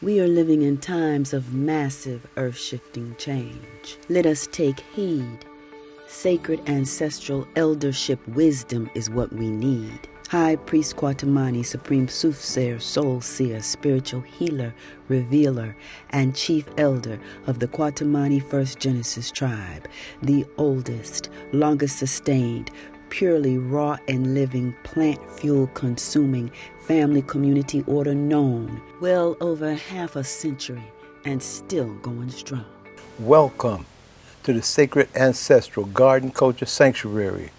We are living in times of massive earth-shifting change. Let us take heed. Sacred ancestral eldership wisdom is what we need. High Priest Kwatamani, Supreme Soothsayer, Soul Seer, Spiritual Healer, Revealer, and Chief Elder of the Kwatamani First Genesis Tribe, the oldest, longest sustained, purely raw and living, plant fuel consuming family community order known well over half a century and still going strong. Welcome to the sacred ancestral garden culture sanctuary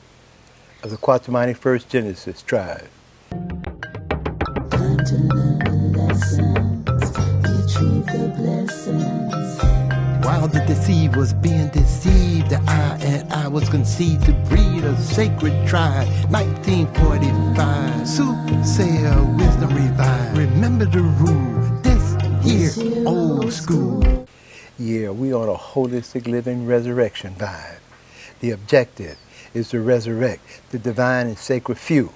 of the Kwatamani First Genesis Tribe. Time to learn the lessons, retrieve the blessings. While the deceived was being deceived, the I was conceived to breed a sacred tribe. 1945, soothsayer wisdom revived. Remember the rule, this here old school. Yeah, we on a holistic living resurrection vibe. The objective is to resurrect the divine and sacred few.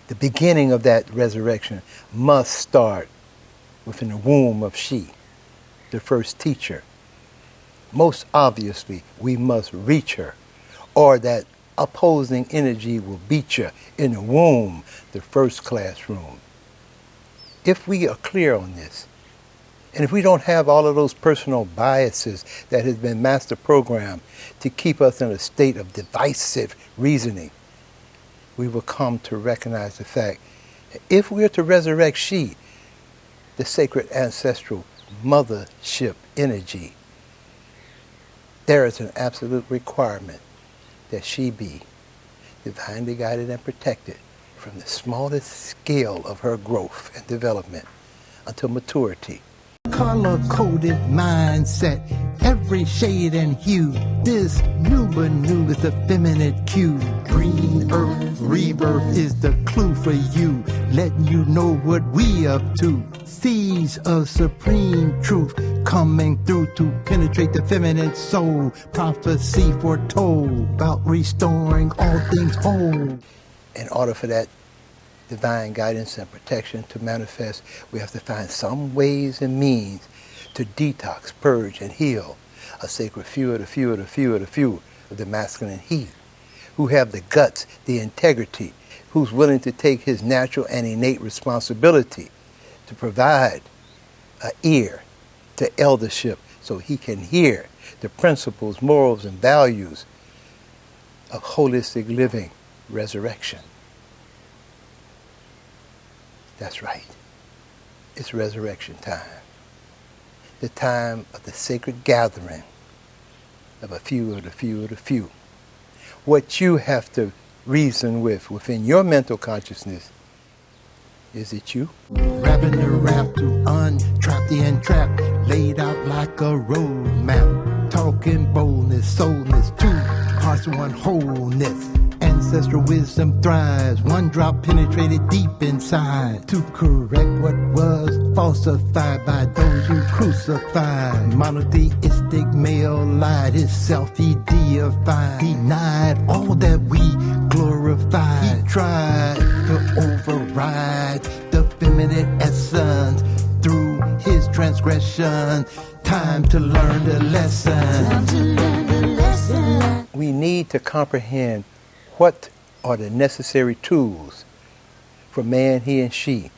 The beginning of that resurrection must start within the womb of She, the first teacher. Most obviously, we must reach her, or that opposing energy will beat you in the womb, the first classroom. If we are clear on this, and if we don't have all of those personal biases that has been master programmed to keep us in a state of divisive reasoning, we will come to recognize the fact that if we are to resurrect She, the sacred ancestral mothership energy, there is an absolute requirement that She be divinely guided and protected from the smallest scale of her growth and development until maturity. Color-coded mindset, every shade and hue. This new is the feminine cue. Green earth rebirth is the clue for you, letting you know what we up to. Seeds of supreme truth coming through to penetrate the feminine soul. Prophecy foretold about restoring all things whole. In order for that divine guidance and protection to manifest, we have to find some ways and means to detox, purge, and heal a sacred few of the masculine heat, who have the guts, the integrity, who's willing to take his natural and innate responsibility to provide an ear to eldership so he can hear the principles, morals, and values of holistic living resurrection. That's right. It's resurrection time. The time of the sacred gathering of a few of the few. What you have to reason with within your mental consciousness, is it you? Rapping the rap to untrap the entrapped, laid out like a road map. Talking boldness, soulness, two hearts, one wholeness. Ancestral wisdom thrives, one drop penetrated deep inside to correct what was falsified by those who crucified. Monotheistic male lied, his self he deified, denied all that we glorified. He tried to override the feminine essence through his transgression. Time to learn the lesson. Time to learn the lesson. We need to comprehend what are the necessary tools for man, he, and she,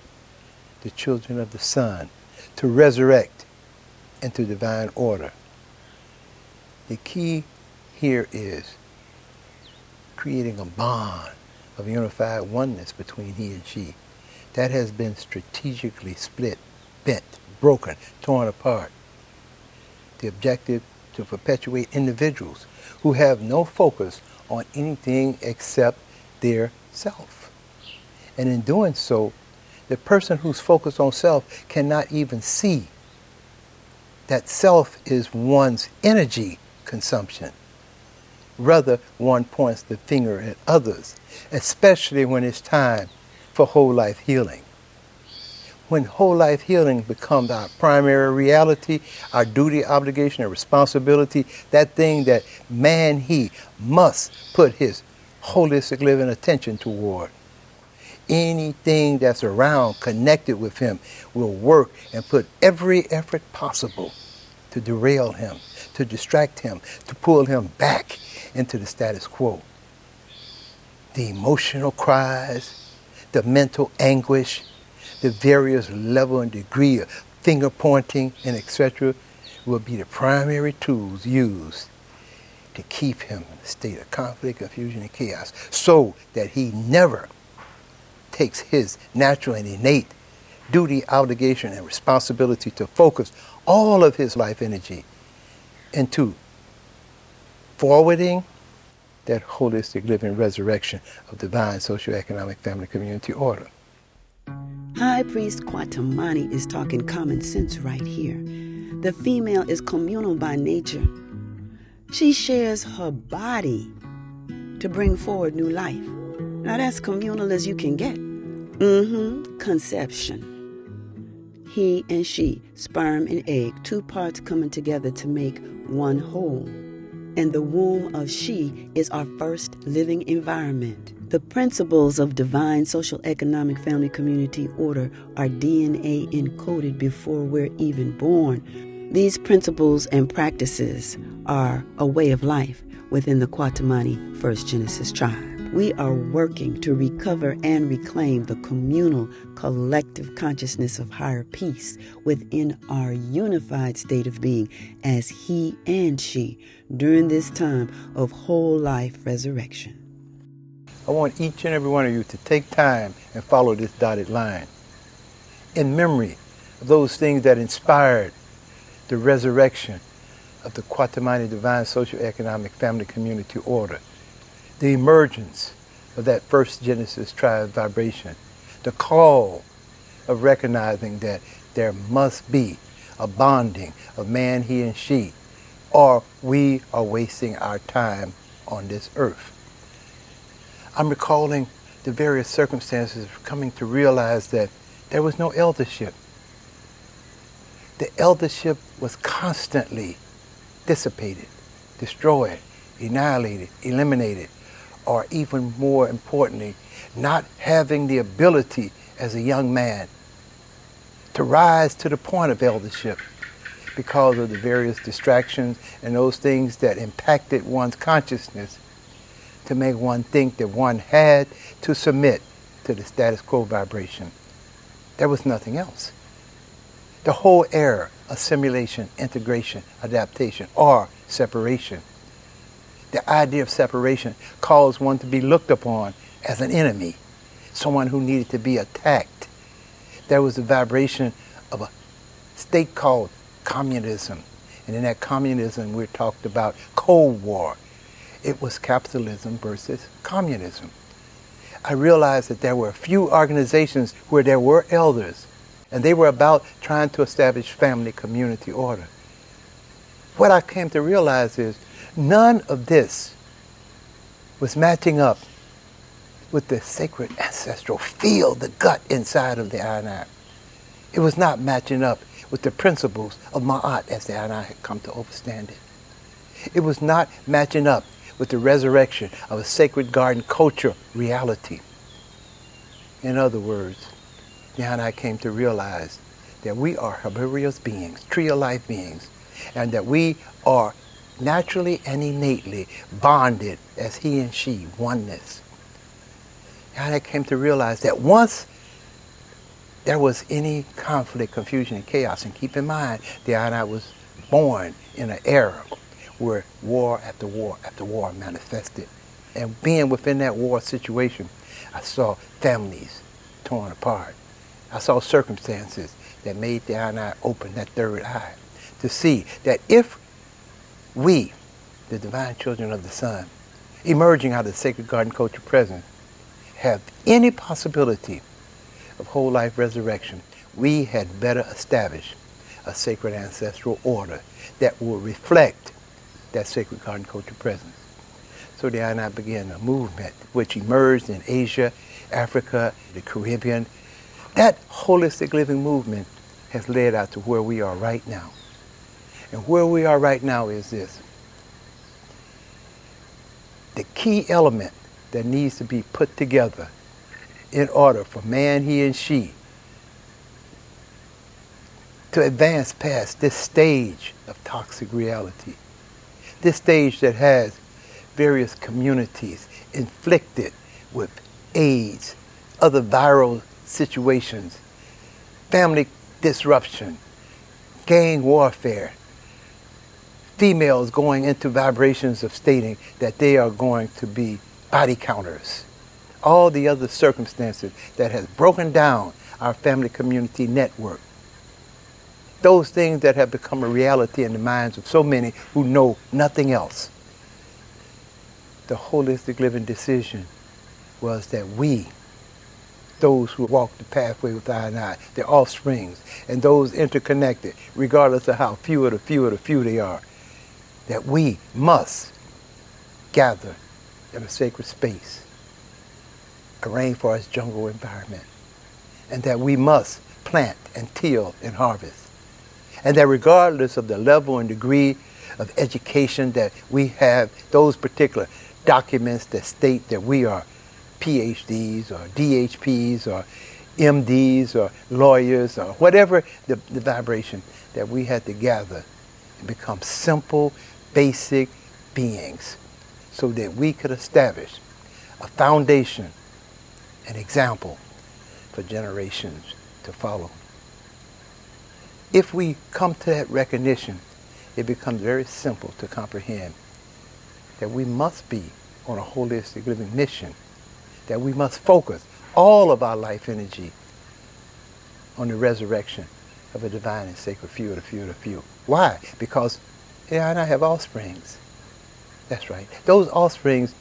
the children of the sun, to resurrect into divine order. The key here is creating a bond of unified oneness between he and she that has been strategically split, bent, broken, torn apart. The objective to perpetuate individuals who have no focus on anything except their self. And in doing so, the person who's focused on self cannot even see that self is one's energy consumption. Rather, one points the finger at others, especially when it's time for whole life healing. When whole life healing becomes our primary reality, our duty, obligation, and responsibility, that thing that man, he must put his holistic living attention toward, anything that's around connected with him will work and put every effort possible to derail him, to distract him, to pull him back into the status quo. The emotional cries, the mental anguish, the various level and degree of finger pointing and etc. will be the primary tools used to keep him in a state of conflict, confusion, and chaos, so that he never takes his natural and innate duty, obligation, and responsibility to focus all of his life energy into forwarding that holistic living resurrection of divine socioeconomic family community order. High Priest Kwatamani is talking common sense right here. The female is communal by nature. She shares her body to bring forward new life. Now that's communal as you can get. Conception. He and she, sperm and egg, two parts coming together to make one whole. And the womb of she is our first living environment. The principles of divine social economic family community order are DNA encoded before we're even born. These principles and practices are a way of life within the Kwatamani First Genesis tribe. We are working to recover and reclaim the communal, collective consciousness of higher peace within our unified state of being as he and she during this time of whole life resurrection. I want each and every one of you to take time and follow this dotted line in memory of those things that inspired the resurrection of the Kwatamani Divine Socioeconomic Family Community Order, the emergence of that first Genesis tribe vibration, the call of recognizing that there must be a bonding of man, he, and she, or we are wasting our time on this earth. I'm recalling the various circumstances of coming to realize that there was no eldership. The eldership was constantly dissipated, destroyed, annihilated, eliminated, or even more importantly, not having the ability as a young man to rise to the point of eldership because of the various distractions and those things that impacted one's consciousness to make one think that one had to submit to the status quo vibration. There was nothing else. The whole era, assimilation, integration, adaptation, or separation. The idea of separation caused one to be looked upon as an enemy, someone who needed to be attacked. There was a vibration of a state called communism. And in that communism, we talked about Cold War. It was capitalism versus communism. I realized that there were a few organizations where there were elders, and they were about trying to establish family community order. What I came to realize is none of this was matching up with the sacred ancestral feel, the gut inside of the Ayanai. It was not matching up with the principles of Ma'at as the Ayanai had come to understand it. It was not matching up with the resurrection of a sacred garden culture reality. In other words, the Ayanai came to realize that we are herbivorous beings, tree of life beings, and that we are naturally and innately bonded as he and she, oneness. And I came to realize that once there was any conflict, confusion, and chaos, and keep in mind, the Ayanai was born in an era where war after war after war manifested. And being within that war situation, I saw families torn apart. I saw circumstances that made the Ayanai open that third eye to see that if we, the divine children of the sun, emerging out of the sacred garden culture present, have any possibility of whole life resurrection, we had better establish a sacred ancestral order that will reflect that sacred garden culture presence. So the Ayanai began a movement which emerged in Asia, Africa, the Caribbean. That holistic living movement has led out to where we are right now. And where we are right now is this. The key element that needs to be put together in order for man, he, and she to advance past this stage of toxic reality, this stage that has various communities inflicted with AIDS, other viral situations, family disruption, gang warfare, females going into vibrations of stating that they are going to be body counters, all the other circumstances that has broken down our family community network. Those things that have become a reality in the minds of so many who know nothing else. The holistic living decision was that we, those who walk the pathway with I, their offsprings, and those interconnected, regardless of how few of the few they are, that we must gather in a sacred space, a rainforest jungle environment, and that we must plant and till and harvest. And that regardless of the level and degree of education that we have, those particular documents that state that we are PhDs or DHPs or MDs or lawyers or whatever the vibration, that we had to gather and become simple, basic beings so that we could establish a foundation, an example for generations to follow. If we come to that recognition, it becomes very simple to comprehend that we must be on a holistic living mission, that we must focus all of our life energy on the resurrection of a divine and sacred few of the few of the few. Why? Because and I have offsprings. That's right. Those offsprings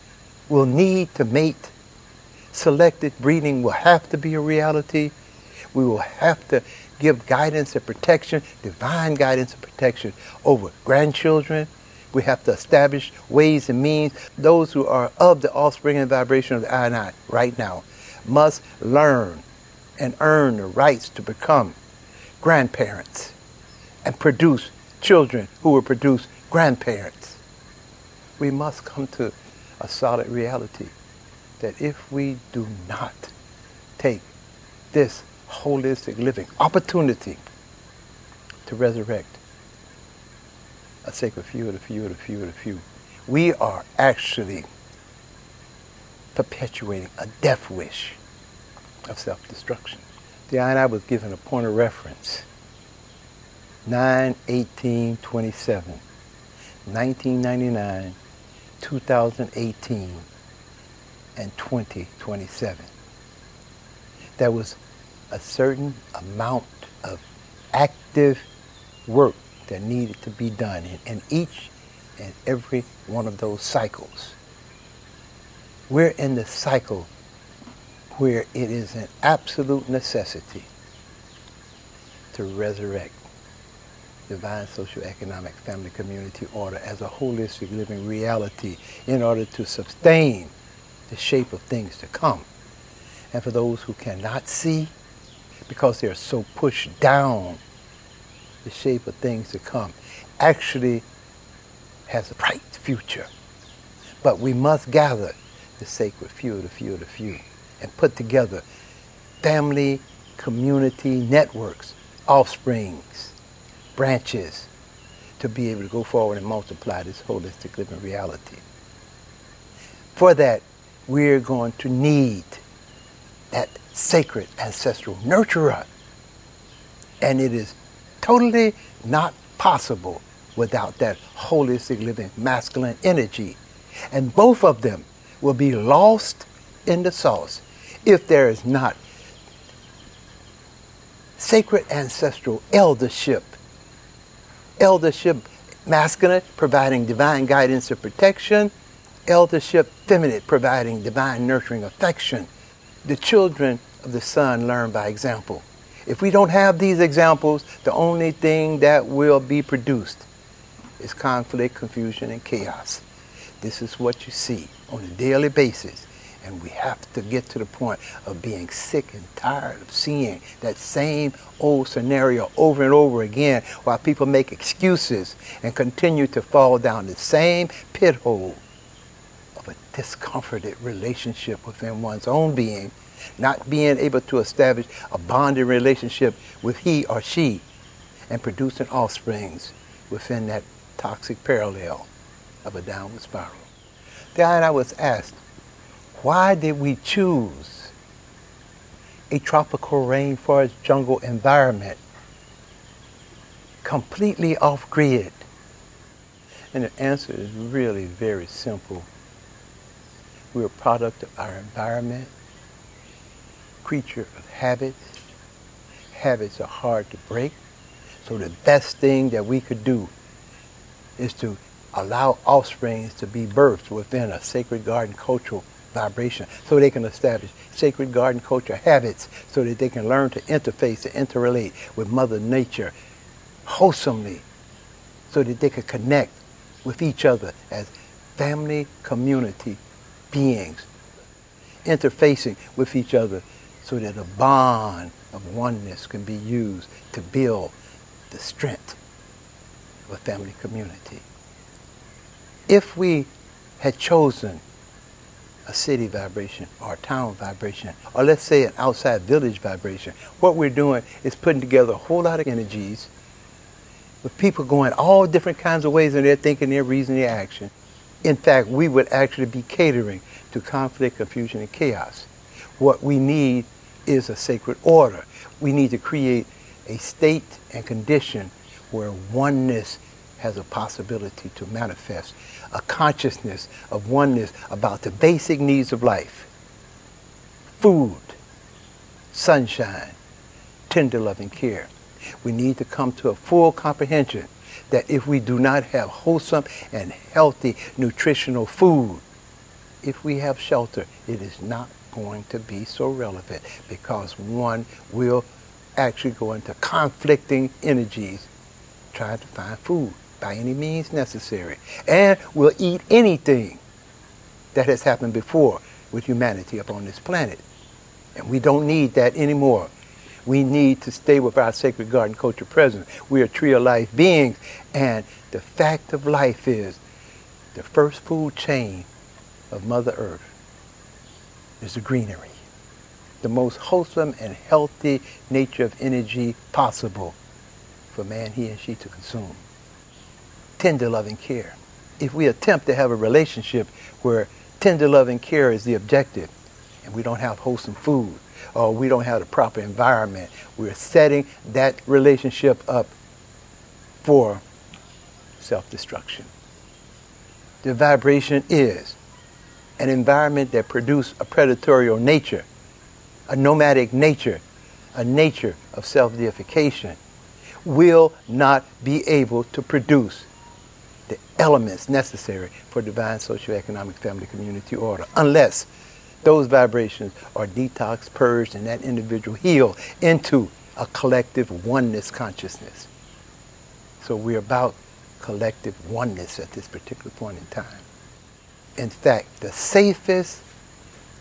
will need to mate. Selected breeding will have to be a reality. We will have to give guidance and protection, divine guidance and protection over grandchildren. We have to establish ways and means. Those who are of the offspring and vibration of the I and I right now must learn and earn the rights to become grandparents and produce children who will produce grandparents. We must come to a solid reality that if we do not take this holistic living opportunity to resurrect a sacred few of the few of the few of the few, we are actually perpetuating a death wish of self-destruction. The I and I was given a point of reference, 9/18/27, 1999, 2018, and 2027. There was a certain amount of active work that needed to be done in each and every one of those cycles. We're in the cycle where it is an absolute necessity to resurrect divine social, economic, family, community order as a holistic living reality in order to sustain the shape of things to come. And for those who cannot see, because they're so pushed down, the shape of things to come actually has a bright future. But we must gather the sacred few of the few of the few and put together family, community networks, offsprings, branches, to be able to go forward and multiply this holistic living reality. For that, we're going to need that sacred ancestral nurturer. And it is totally not possible without that holistic living masculine energy. And both of them will be lost in the sauce if there is not sacred ancestral eldership. Eldership masculine providing divine guidance and protection. Eldership feminine providing divine nurturing affection. The children of the sun learn by example. If we don't have these examples, the only thing that will be produced is conflict, confusion, and chaos. This is what you see on a daily basis. And we have to get to the point of being sick and tired of seeing that same old scenario over and over again while people make excuses and continue to fall down the same pit hole of a discomforted relationship within one's own being not being able to establish a bonding relationship with he or she, and producing offsprings within that toxic parallel of a downward spiral. Then I was asked, why did we choose a tropical rainforest jungle environment completely off-grid? And the answer is really very simple. We're a product of our environment, creature of habits. Habits are hard to break. So the best thing that we could do is to allow offsprings to be birthed within a sacred garden cultural vibration so they can establish sacred garden culture habits so that they can learn to interface and interrelate with Mother Nature wholesomely so that they can connect with each other as family community beings, interfacing with each other so that a bond of oneness can be used to build the strength of a family community. If we had chosen a city vibration or a town vibration, or let's say an outside village vibration, what we're doing is putting together a whole lot of energies with people going all different kinds of ways in their thinking, their reasoning, their action. In fact, we would actually be catering to conflict, confusion, and chaos. What we need is a sacred order. We need to create a state and condition where oneness has a possibility to manifest, a consciousness of oneness about the basic needs of life: food, sunshine, tender loving care. We need to come to a full comprehension that if we do not have wholesome and healthy nutritional food, if we have shelter, it is not going to be so relevant, because one will actually go into conflicting energies trying to find food by any means necessary, and will eat anything that has happened before with humanity upon this planet. And we don't need that anymore. We need to stay with our sacred garden culture presence. We are tree of life beings, and the fact of life is the first food chain of Mother Earth is the greenery, the most wholesome and healthy nature of energy possible for man, he and she to consume. Tender loving care. If we attempt to have a relationship where tender loving care is the objective, and we don't have wholesome food, or we don't have the proper environment, we're setting that relationship up for self-destruction. The vibration is an environment that produces a predatory nature, a nomadic nature, a nature of self-deification, will not be able to produce the elements necessary for divine socioeconomic family community order unless those vibrations are detoxed, purged, and that individual healed into a collective oneness consciousness. So we're about collective oneness at this particular point in time. In fact, the safest,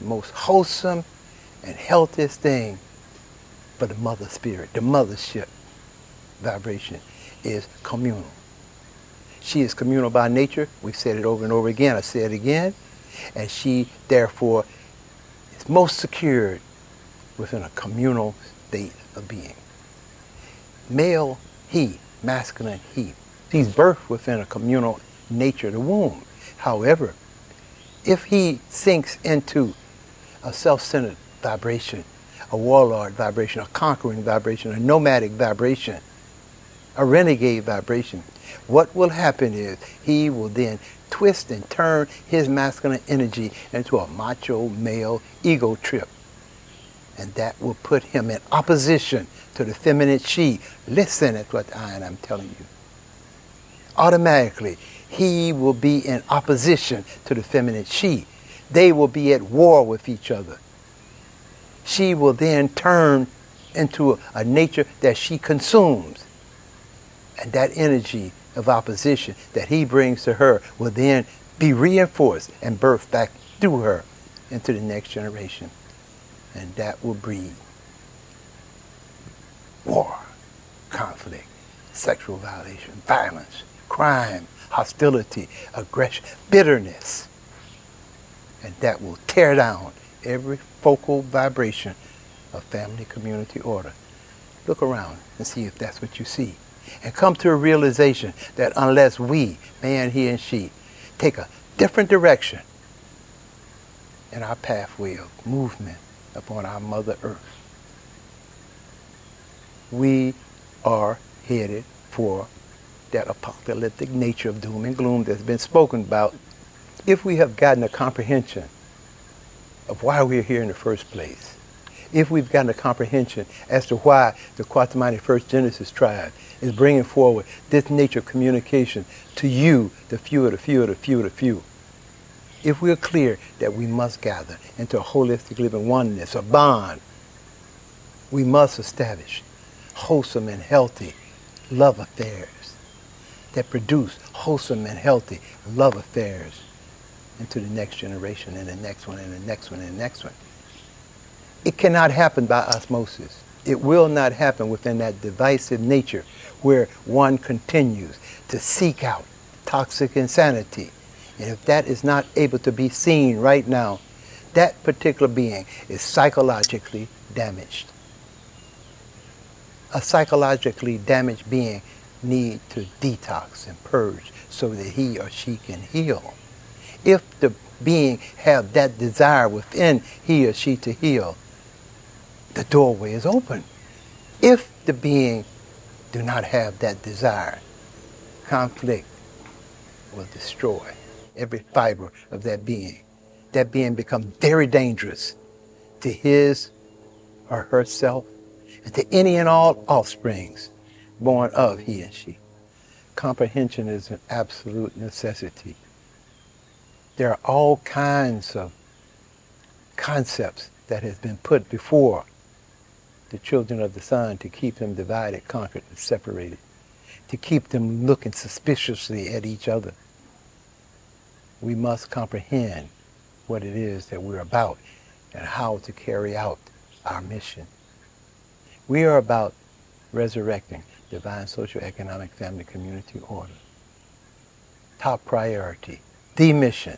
most wholesome, and healthiest thing for the mother spirit, the mothership vibration, is communal. She is communal by nature. We've said it over and over again. I say it again. And she, therefore, is most secured within a communal state of being. Male, he, masculine, he. He's birthed within a communal nature, the womb. However, if he sinks into a self-centered vibration, a warlord vibration, a conquering vibration, a nomadic vibration, a renegade vibration, what will happen is he will then twist and turn his masculine energy into a macho male ego trip. And that will put him in opposition to the feminine she. Listen at what I'm telling you. Automatically, he will be in opposition to the feminine she. They will be at war with each other. She will then turn into a nature that she consumes. And that energy of opposition that he brings to her will then be reinforced and birthed back through her into the next generation. And that will breed war, conflict, sexual violation, violence, crime, hostility, aggression, bitterness. And that will tear down every focal vibration of family community order. Look around and see if that's what you see. And come to a realization that unless we, man, he, and she, take a different direction in our pathway of movement upon our Mother Earth, we are headed for that apocalyptic nature of doom and gloom that's been spoken about. If we have gotten a comprehension of why we're here in the first place, if we've gotten a comprehension as to why the Kwatamani First Genesis tribe is bringing forward this nature of communication to you, the few of the few of the few of the few, if we're clear that we must gather into a holistic living oneness, a bond, we must establish wholesome and healthy love affairs that produce wholesome and healthy love affairs into the next generation and the next one and the next one and the next one. It cannot happen by osmosis. It will not happen within that divisive nature where one continues to seek out toxic insanity. And if that is not able to be seen right now, that particular being is psychologically damaged. A psychologically damaged being needs to detox and purge so that he or she can heal. If the being have that desire within he or she to heal, the doorway is open. If the being do not have that desire, conflict will destroy every fiber of that being. That being becomes very dangerous to his or herself and to any and all offsprings born of he and she. Comprehension is an absolute necessity. There are all kinds of concepts that has been put before the children of the sun to keep them divided, conquered, and separated, to keep them looking suspiciously at each other. We must comprehend what it is that we're about and how to carry out our mission. We are about resurrecting divine social, economic, family, community order. Top priority, the mission.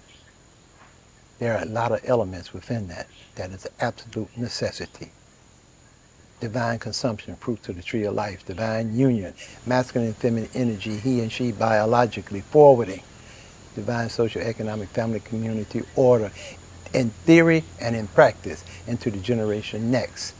There are a lot of elements within that is an absolute necessity. Divine consumption, fruits of the tree of life, divine union, masculine and feminine energy, he and she biologically forwarding, divine social, economic, family, community order, in theory and in practice, into the generation next.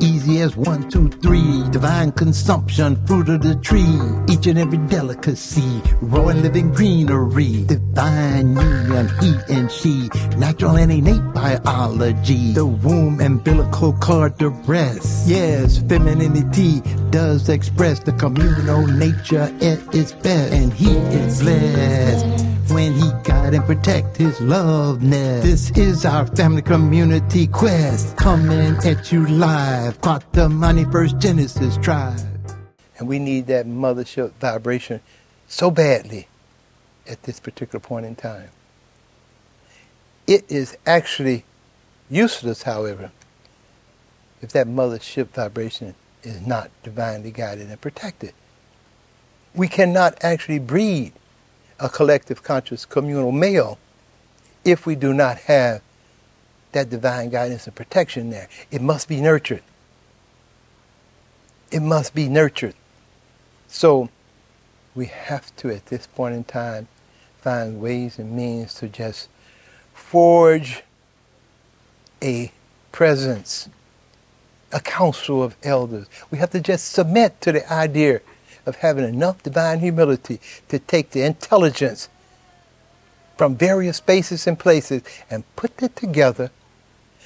Easy as 1, 2, 3. Divine consumption, fruit of the tree. Each and every delicacy, raw and living greenery. Divine union, he and she. Natural and innate biology. The womb, umbilical cord, the breast. Yes, femininity does express the communal nature at its best. And he is blessed when he guide and protect his love nest. This is our family community quest, coming at you live. Kwatamani First Genesis tribe. And we need that mothership vibration so badly at this particular point in time. It is actually useless, however, if that mothership vibration is not divinely guided and protected. We cannot actually breed a collective conscious communal male if we do not have that divine guidance and protection there. It must be nurtured. It must be nurtured. So we have to, at this point in time, find ways and means to just forge a presence, a council of elders. We have to just submit to the idea of having enough divine humility to take the intelligence from various spaces and places and put it together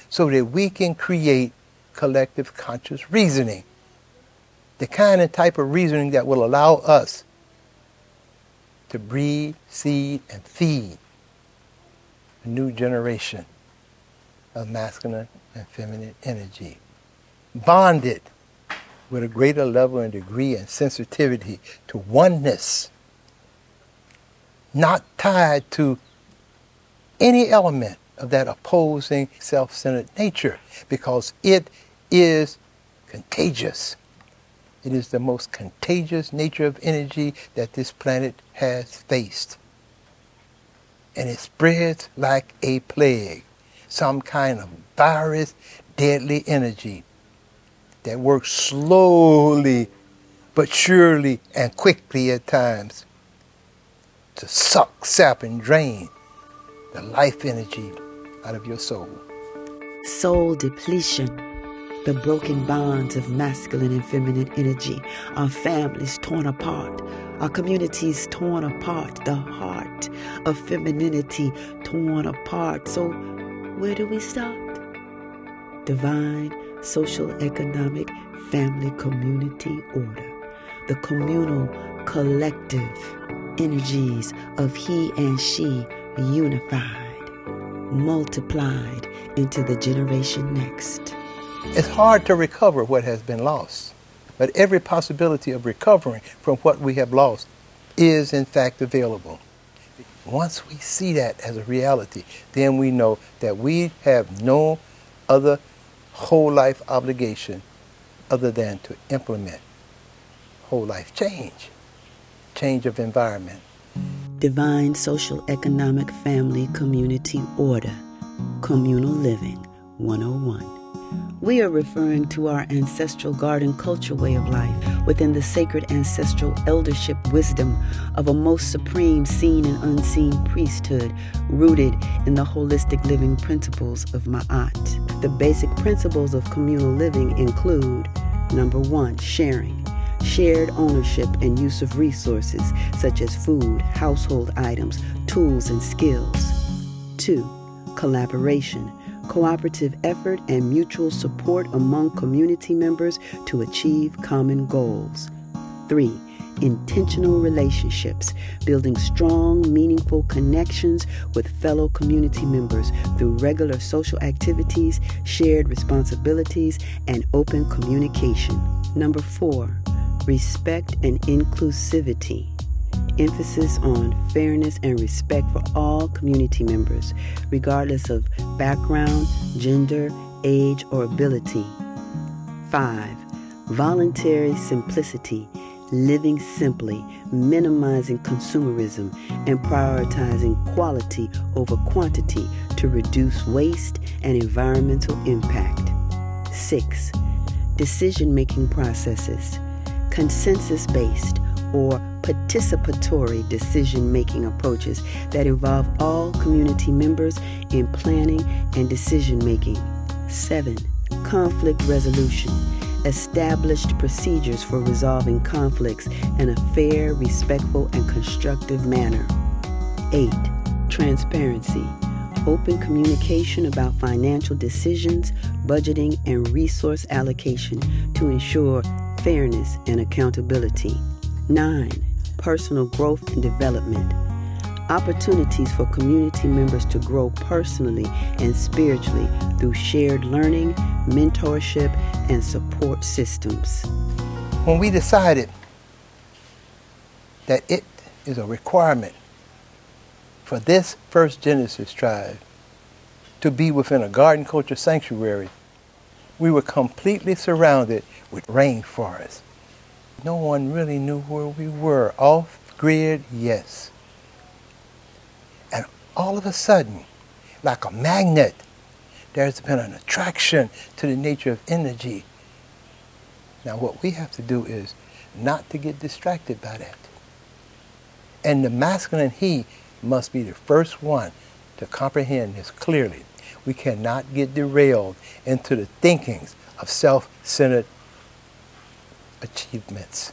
so that we can create collective conscious reasoning. The kind and type of reasoning that will allow us to breed, seed, and feed a new generation of masculine and feminine energy, bonded with a greater level and degree and sensitivity to oneness, not tied to any element of that opposing self-centered nature, because it is contagious. It is the most contagious nature of energy that this planet has faced. And it spreads like a plague. some kind of virus, deadly energy that works slowly but surely and quickly at times to suck, sap, and drain the life energy out of your soul. Soul depletion, the broken bonds of masculine and feminine energy, our families torn apart, our communities torn apart, the heart of femininity torn apart. So where do we start? Divine, social, economic, family, community order. The communal, collective energies of he and she unified, multiplied into the generation next. It's hard to recover what has been lost, but every possibility of recovering from what we have lost is in fact available. Once we see that as a reality, then we know that we have no other whole life obligation other than to implement whole life change of environment. Divine, social, economic, family, community order, communal living 101. We are referring to our ancestral garden culture way of life within the sacred ancestral eldership wisdom of a most supreme seen and unseen priesthood rooted in the holistic living principles of Ma'at. The basic principles of communal living include, number 1, sharing. Shared ownership and use of resources such as food, household items, tools, and skills. 2, collaboration. Cooperative effort and mutual support among community members to achieve common goals. 3, intentional relationships, building strong, meaningful connections with fellow community members through regular social activities, shared responsibilities, and open communication. Number 4, respect and inclusivity. Emphasis on fairness and respect for all community members, regardless of background, gender, age, or ability. 5, voluntary simplicity, living simply, minimizing consumerism, and prioritizing quality over quantity to reduce waste and environmental impact. 6, decision-making processes, consensus-based or participatory decision-making approaches that involve all community members in planning and decision-making. 7, conflict resolution, established procedures for resolving conflicts in a fair, respectful, and constructive manner. 8, transparency, open communication about financial decisions, budgeting, and resource allocation to ensure fairness and accountability. 9, personal growth and development, opportunities for community members to grow personally and spiritually through shared learning, mentorship, and support systems. When we decided that it is a requirement for this First Genesis tribe to be within a garden culture sanctuary, we were completely surrounded with rainforests. No one really knew where we were. Off-grid, yes. And all of a sudden, like a magnet, there's been an attraction to the nature of energy. Now what we have to do is not to get distracted by that. And the masculine he must be the first one to comprehend this clearly. We cannot get derailed into the thinkings of self-centered achievements.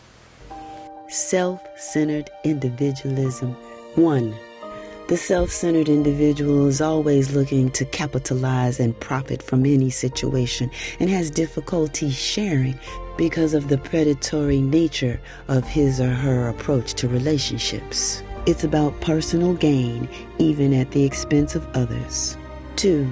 Self-centered individualism. 1, the self-centered individual is always looking to capitalize and profit from any situation and has difficulty sharing because of the predatory nature of his or her approach to relationships. It's about personal gain, even at the expense of others. 2,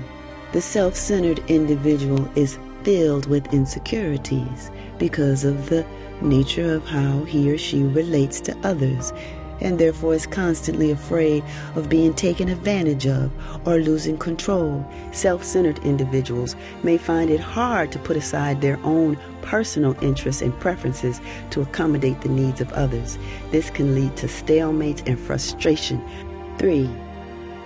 the self-centered individual is filled with insecurities because of the nature of how he or she relates to others, and therefore is constantly afraid of being taken advantage of or losing control. Self-centered individuals may find it hard to put aside their own personal interests and preferences to accommodate the needs of others. This can lead to stalemates and frustration. 3,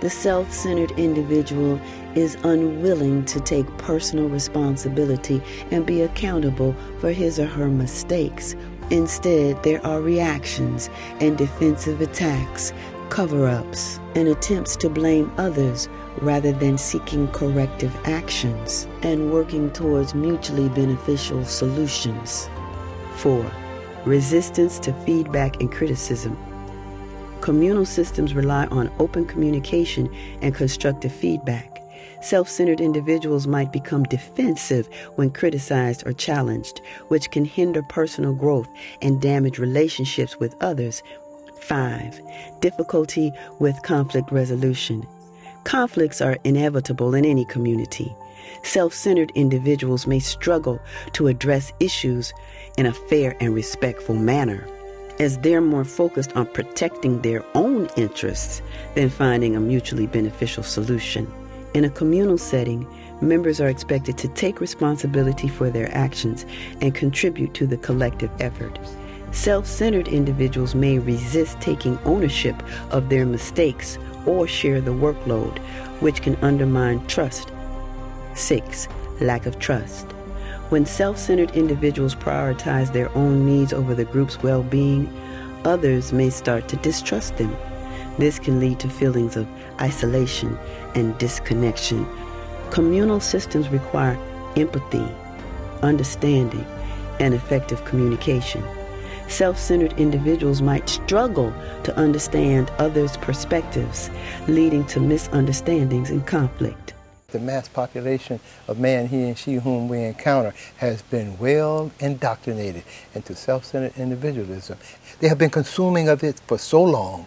The self-centered individual is unwilling to take personal responsibility and be accountable for his or her mistakes. Instead, there are reactions and defensive attacks, cover-ups, and attempts to blame others rather than seeking corrective actions and working towards mutually beneficial solutions. 4. Resistance to feedback and criticism. Communal systems rely on open communication and constructive feedback. Self-centered individuals might become defensive when criticized or challenged, which can hinder personal growth and damage relationships with others. 5. Difficulty with conflict resolution. Conflicts are inevitable in any community. Self-centered individuals may struggle to address issues in a fair and respectful manner, as they're more focused on protecting their own interests than finding a mutually beneficial solution. In a communal setting, members are expected to take responsibility for their actions and contribute to the collective effort. Self-centered individuals may resist taking ownership of their mistakes or share the workload, which can undermine trust. 6. Lack of trust. When self-centered individuals prioritize their own needs over the group's well-being, others may start to distrust them. This can lead to feelings of isolation and disconnection. Communal systems require empathy, understanding, and effective communication. Self-centered individuals might struggle to understand others' perspectives, leading to misunderstandings and conflict. The mass population of man, he and she, whom we encounter, has been well indoctrinated into self-centered individualism. They have been consuming of it for so long,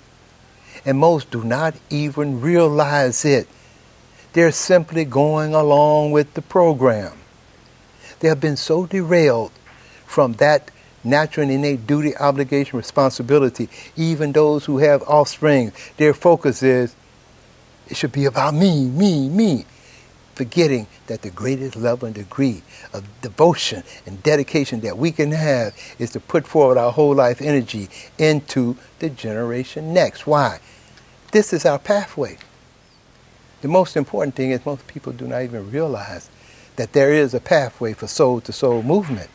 and most do not even realize it. They're simply going along with the program. They have been so derailed from that natural and innate duty, obligation, responsibility. Even those who have offspring, their focus is, it should be about me, me, me, forgetting that the greatest level and degree of devotion and dedication that we can have is to put forward our whole life energy into the generation next. Why? This is our pathway. The most important thing is most people do not even realize that there is a pathway for soul-to-soul movement.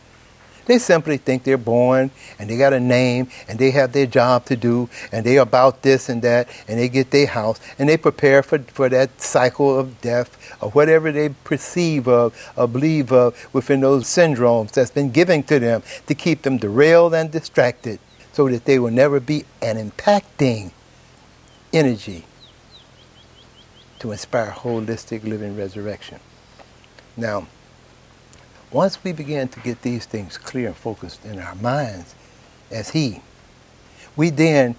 They simply think they're born and they got a name and they have their job to do and they're about this and that and they get their house and they prepare for that cycle of death or whatever they perceive of or believe of within those syndromes that's been given to them to keep them derailed and distracted so that they will never be an impacting energy to inspire holistic living resurrection. Now, once we begin to get these things clear and focused in our minds as we then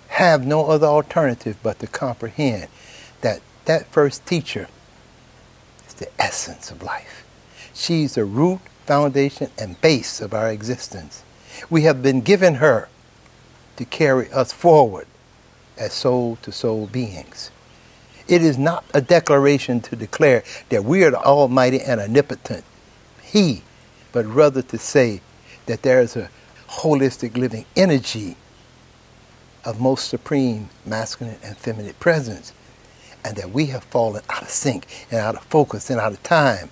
have no other alternative but to comprehend that that first teacher is the essence of life. She's the root, foundation, and base of our existence. We have been given her to carry us forward as soul-to-soul beings. It is not a declaration to declare that we are the almighty and omnipotent He, but rather to say that there is a holistic living energy of most supreme masculine and feminine presence, and that we have fallen out of sync and out of focus and out of time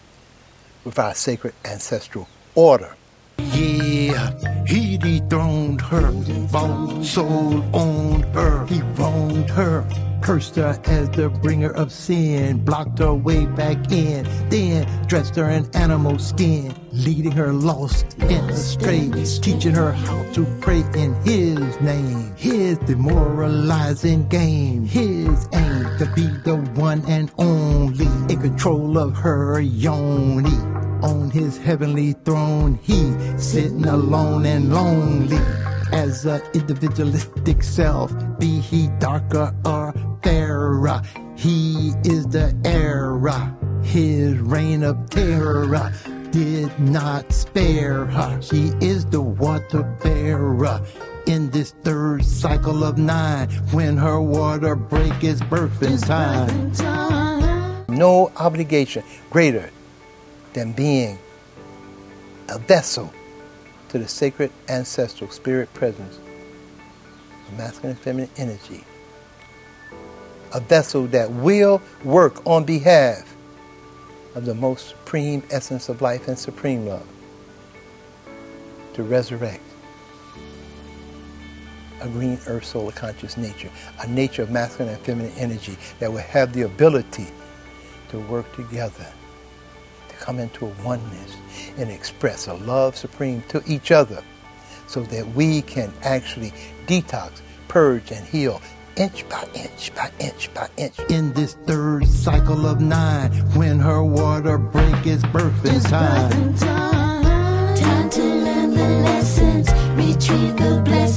with our sacred ancestral order. Yeah, he dethroned her, bought soul on her, he wronged her, cursed her as the bringer of sin, blocked her way back in, then dressed her in animal skin, leading her lost and astray, teaching her how to pray in his name, his demoralizing game, his aim to be the one and only, in control of her yoni. On his heavenly throne, he sitting alone and lonely as an individualistic self, be he darker or fairer. He is the era. His reign of terror did not spare her. She is the water bearer in this third cycle of 9, when her water break is birthing time. No obligation greater than being a vessel to the sacred ancestral spirit presence of masculine and feminine energy a vessel that will work on behalf of the most supreme essence of life and supreme love, to resurrect a green earth solar conscious nature, a nature of masculine and feminine energy that will have the ability to work together, to come into a oneness and express a love supreme to each other, so that we can actually detox, purge, and heal inch by inch by inch by inch. In this third cycle of 9, when her water break is birthing time. Time to learn the lessons, retrieve the blessings.